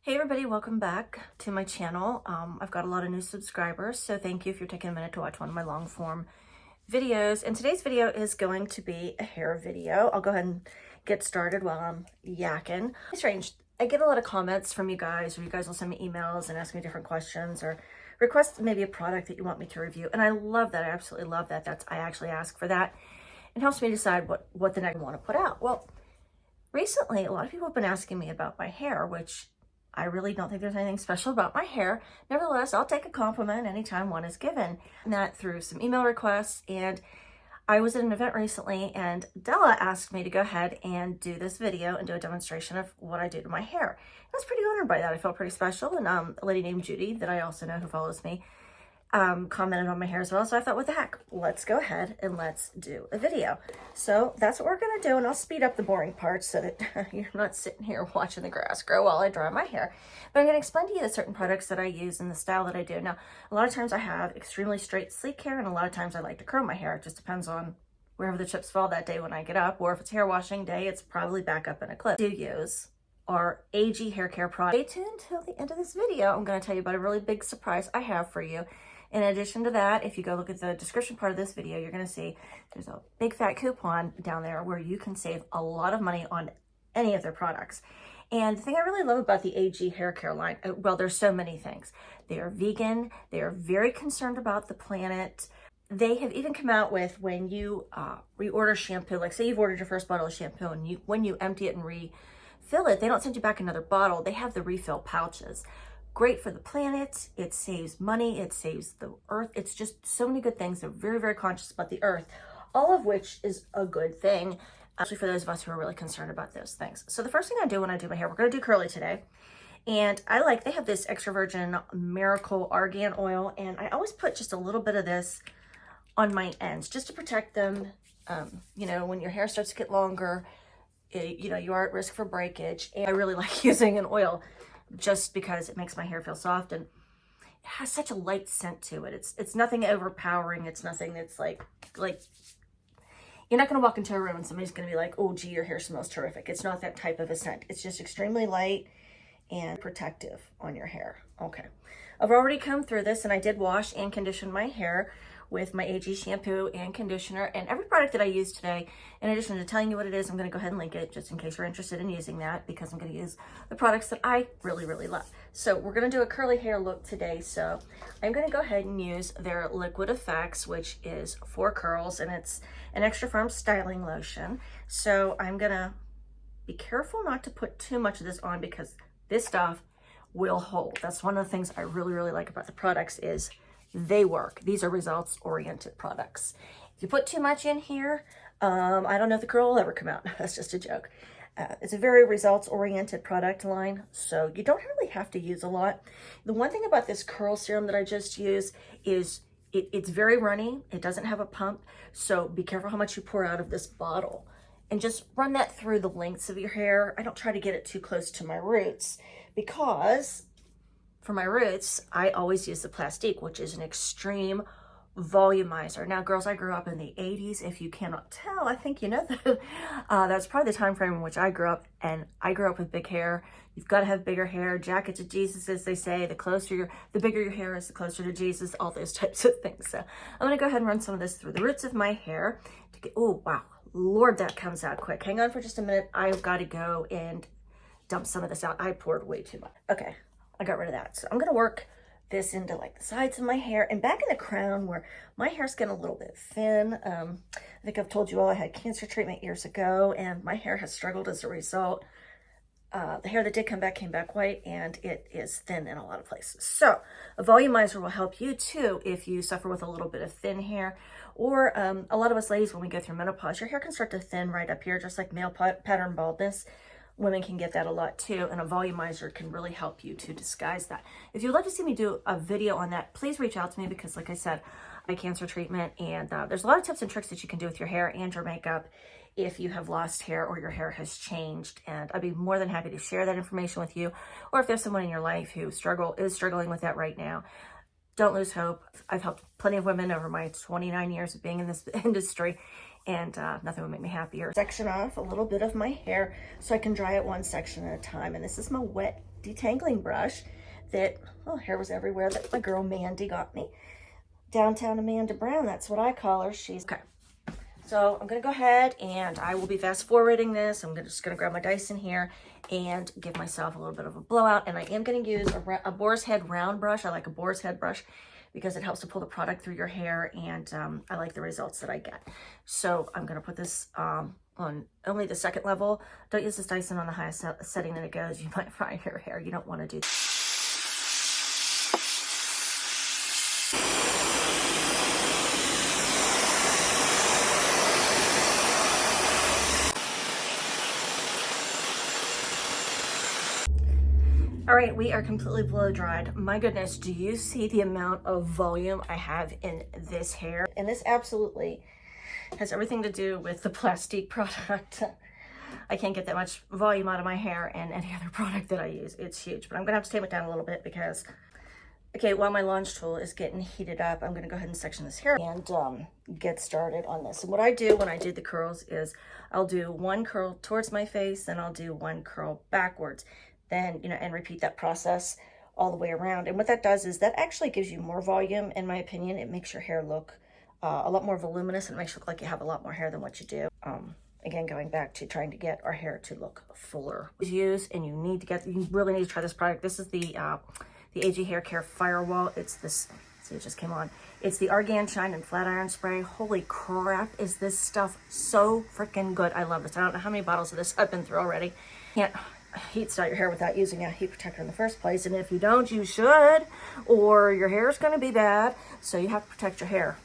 Hey everybody, welcome back to my channel. I've got a lot of new subscribers, so thank you if you're taking a minute to watch one of my long form videos. And today's video is going to be a hair video. I'll go ahead and get started while I'm yakking. It's strange. I get a lot of comments from you guys, or you guys will send me emails and ask me different questions or request maybe a product that you want me to review. And I love that. I absolutely love that. I actually ask for that. It helps me decide what the next I want to put out. Well, recently, a lot of people have been asking me about my hair, which I really don't think there's anything special about my hair. Nevertheless, I'll take a compliment anytime one is given. And that through some email requests. And I was at an event recently and Della asked me to go ahead and do this video and do a demonstration of what I do to my hair. I was pretty honored by that. I felt pretty special. And a lady named Judy that I also know who follows me commented on my hair as well. So I thought, what the heck, let's go ahead and let's do a video. So that's what we're going to do. And I'll speed up the boring parts so that you're not sitting here watching the grass grow while I dry my hair. But I'm going to explain to you the certain products that I use and the style that I do. Now, a lot of times I have extremely straight, sleek hair, and a lot of times I like to curl my hair. It just depends on wherever the chips fall that day when I get up, or if it's hair washing day, it's probably back up in a clip. I do use our AG hair care product. Stay tuned till the end of this video. I'm going to tell you about a really big surprise I have for you. In addition to that, if you go look at the description part of this video, you're going to see there's a big fat coupon down there where you can save a lot of money on any of their products. And the thing I really love about the AG hair care line, well, there's so many things. They are vegan. They are very concerned about the planet. They have even come out with when you reorder shampoo, like say you've ordered your first bottle of shampoo and when you empty it and refill it, they don't send you back another bottle. They have the refill pouches. Great for the planet. It saves money. It saves the earth. It's just so many good things. They're very, very conscious about the earth, all of which is a good thing, especially for those of us who are really concerned about those things. So the first thing I do when I do my hair, we're going to do curly today. And they have this extra virgin miracle argan oil. And I always put just a little bit of this on my ends just to protect them. When your hair starts to get longer, you are at risk for breakage. And I really like using an oil just because it makes my hair feel soft and it has such a light scent to it. It's nothing overpowering. It's nothing that's like you're not going to walk into a room and somebody's going to be like, oh, gee, your hair smells terrific. It's not that type of a scent. It's just extremely light and protective on your hair. Okay. I've already come through this and I did wash and condition my hair with my AG shampoo and conditioner, and every product that I use today, in addition to telling you what it is, I'm going to go ahead and link it just in case you're interested in using that, because I'm going to use the products that I really, really love. So we're going to do a curly hair look today. So I'm going to go ahead and use their Liquid Effects, which is for curls, and it's an extra firm styling lotion. So I'm going to be careful not to put too much of this on because this stuff will hold. That's one of the things I really, really like about the products is they work. These are results-oriented products. If you put too much in here, I don't know if the curl will ever come out. That's just a joke. It's a very results-oriented product line, so you don't really have to use a lot. The one thing about this curl serum that I just used is it's very runny. It doesn't have a pump, so be careful how much you pour out of this bottle. And just run that through the lengths of your hair. I don't try to get it too close to my roots because for my roots, I always use the Plastique, which is an extreme volumizer. Now, girls, I grew up in the 80s. If you cannot tell, I think you know that. That's probably the time frame in which I grew up, and I grew up with big hair. You've got to have bigger hair. Jacket to Jesus, as they say. The bigger your hair is, the closer to Jesus, all those types of things. So I'm going to go ahead and run some of this through the roots of my hair. Oh, wow. Lord, that comes out quick. Hang on for just a minute. I've got to go and dump some of this out. I poured way too much. Okay. I got rid of that. So I'm going to work this into like the sides of my hair and back in the crown where my hair's getting a little bit thin. I think I've told you all I had cancer treatment years ago and my hair has struggled as a result. The hair that did come back came back white and it is thin in a lot of places. So a volumizer will help you too if you suffer with a little bit of thin hair, or a lot of us ladies, when we go through menopause, your hair can start to thin right up here, just like male pattern baldness. Women can get that a lot too, and a volumizer can really help you to disguise that. If you'd like to see me do a video on that, please reach out to me because, like I said, I cancer treatment, and there's a lot of tips and tricks that you can do with your hair and your makeup if you have lost hair or your hair has changed, and I'd be more than happy to share that information with you, or if there's someone in your life who is struggling with that right now. Don't lose hope. I've helped plenty of women over my 29 years of being in this industry, and nothing would make me happier. Section off a little bit of my hair so I can dry it one section at a time. And this is my wet detangling brush that, oh, hair was everywhere, that my girl Mandy got me. Downtown Amanda Brown, that's what I call her. She's okay. So I'm gonna go ahead and I will be fast forwarding this. Just gonna grab my Dyson here and give myself a little bit of a blowout. And I am gonna use a boar's head round brush. I like a boar's head brush because it helps to pull the product through your hair, and I like the results that I get. So I'm gonna put this on only the second level. Don't use this Dyson on the highest setting that it goes. You might fry your hair. You don't wanna do that. All right, we are completely blow dried. My goodness, do you see the amount of volume I have in this hair? And this absolutely has everything to do with the Plastique product. I can't get that much volume out of my hair and any other product that I use. It's huge, but I'm gonna have to tame it down a little bit because, okay, while my launch tool is getting heated up, I'm gonna go ahead and section this hair and get started on this. And what I do when I do the curls is I'll do one curl towards my face, then I'll do one curl backwards. Then, you know, and repeat that process all the way around. And what that does is that actually gives you more volume, in my opinion. It makes your hair look a lot more voluminous, and it makes you look like you have a lot more hair than what you do. Again, going back to trying to get our hair to look fuller. Use, and you really need to try this product. This is the AG Hair Care Firewall. It's this, see, it just came on. It's the Argan Shine and Flat Iron Spray. Holy crap, is this stuff so freaking good. I love this. I don't know how many bottles of this I've been through already. Can't heat style your hair without using a heat protector in the first place, and if you don't, you should, or your hair is going to be bad. So you have to protect your hair,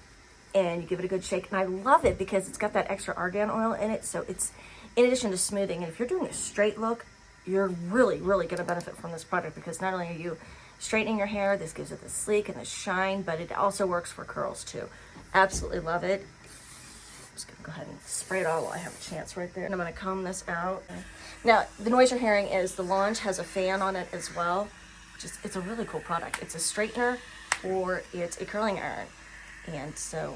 and you give it a good shake. And I love it because it's got that extra argan oil in it, so it's in addition to smoothing. And if you're doing a straight look, you're really going to benefit from this product, because not only are you straightening your hair, this gives it the sleek and the shine, but it also works for curls too. Absolutely love it. I'm just gonna go ahead and spray it all while I have a chance right there. And I'm gonna comb this out. Now, the noise you're hearing is the Launch has a fan on it as well, which is, it's a really cool product. It's a straightener or it's a curling iron. And so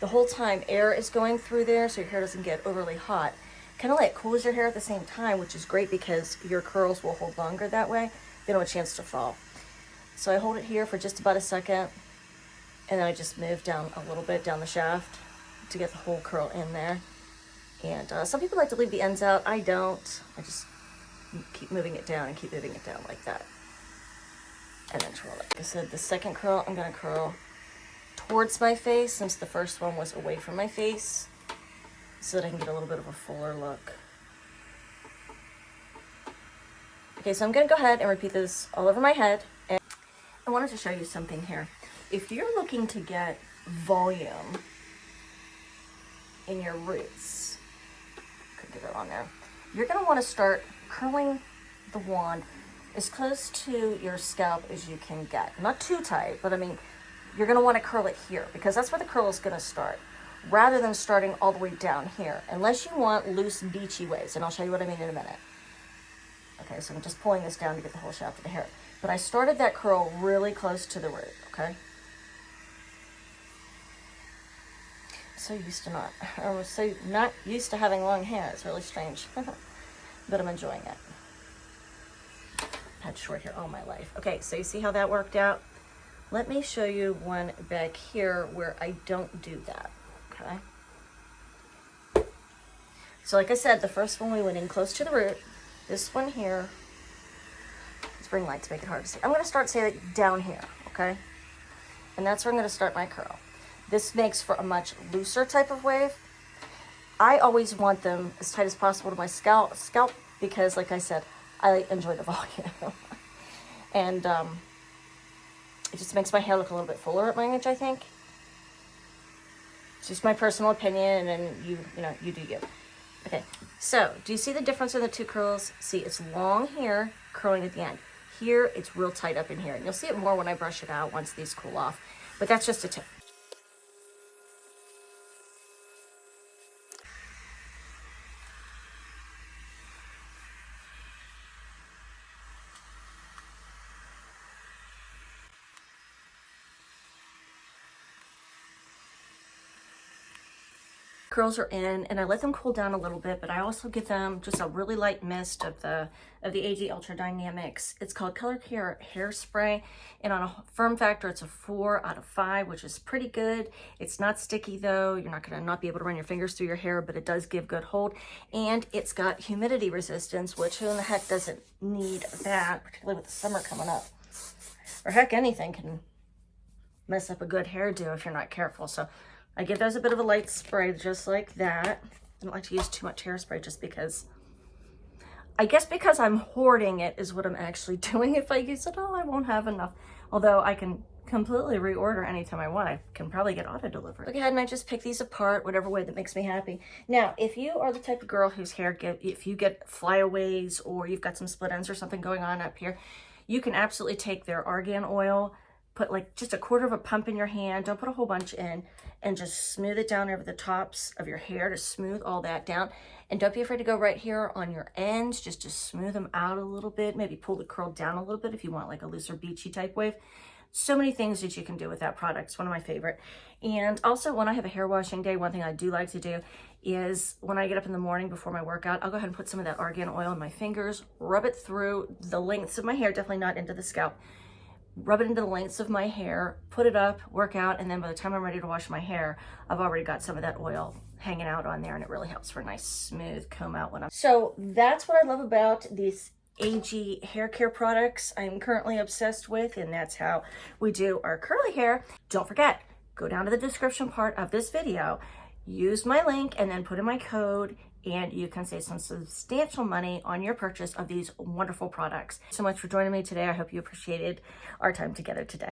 the whole time air is going through there so your hair doesn't get overly hot. Kind of like cools your hair at the same time, which is great because your curls will hold longer that way. They don't have a chance to fall. So I hold it here for just about a second, and then I just move down a little bit down the shaft to get the whole curl in there. And some people like to leave the ends out. I don't. I just keep moving it down and keep moving it down like that. And then twirl it. Like I said, the second curl, I'm going to curl towards my face since the first one was away from my face, so that I can get a little bit of a fuller look. Okay, so I'm going to go ahead and repeat this all over my head. And I wanted to show you something here. If you're looking to get volume in your roots, could get it on there, you're going to want to start curling the wand as close to your scalp as you can get. Not too tight, but I mean, you're going to want to curl it here because that's where the curl is going to start, rather than starting all the way down here, unless you want loose, beachy waves, and I'll show you what I mean in a minute. Okay, so I'm just pulling this down to get the whole shaft of the hair. But I started that curl really close to the root, okay? I'm so not used to having long hair. It's really strange, but I'm enjoying it. I've had short hair all my life. Okay, so you see how that worked out? Let me show you one back here where I don't do that, okay? So like I said, the first one we went in close to the root. This one here, these ring lights make it hard to see. I'm going to start, say, down here, okay? And that's where I'm going to start my curl. This makes for a much looser type of wave. I always want them as tight as possible to my scalp because, like I said, I enjoy the volume. And it just makes my hair look a little bit fuller at my age, I think. It's just my personal opinion, and you do you. Okay, so do you see the difference in the two curls? See, it's long here, curling at the end. Here, it's real tight up in here. And you'll see it more when I brush it out once these cool off. But that's just a tip. Curls are in, and I let them cool down a little bit, but I also give them just a really light mist of the AG Ultra Dynamics. It's called Color Care Hairspray, and on a firm factor, it's a 4 out of 5, which is pretty good. It's not sticky though. You're not gonna not be able to run your fingers through your hair, but it does give good hold. And it's got humidity resistance, which who in the heck doesn't need that, particularly with the summer coming up. Or heck, anything can mess up a good hairdo if you're not careful. So I give those a bit of a light spray just like that. I don't like to use too much hairspray just because, I guess because I'm hoarding it is what I'm actually doing. If I use it all, I won't have enough. Although I can completely reorder anytime I want. I can probably get auto delivered. Look ahead and I just pick these apart, whatever way that makes me happy. Now, if you are the type of girl whose hair if you get flyaways or you've got some split ends or something going on up here, you can absolutely take their argan oil, put like just a quarter of a pump in your hand, don't put a whole bunch in, and just smooth it down over the tops of your hair to smooth all that down. And don't be afraid to go right here on your ends, just to smooth them out a little bit, maybe pull the curl down a little bit if you want like a looser beachy type wave. So many things that you can do with that product. It's one of my favorite. And also when I have a hair washing day, one thing I do like to do is when I get up in the morning before my workout, I'll go ahead and put some of that argan oil in my fingers, rub it through the lengths of my hair, definitely not into the scalp. Rub it into the lengths of my hair, put it up, work out, and then by the time I'm ready to wash my hair, I've already got some of that oil hanging out on there, and it really helps for a nice smooth comb out when I'm... So that's what I love about these AG hair care products I'm currently obsessed with, and that's how we do our curly hair. Don't forget, go down to the description part of this video, use my link, and then put in my code, and you can save some substantial money on your purchase of these wonderful products. So much for joining me today. I hope you appreciated our time together today.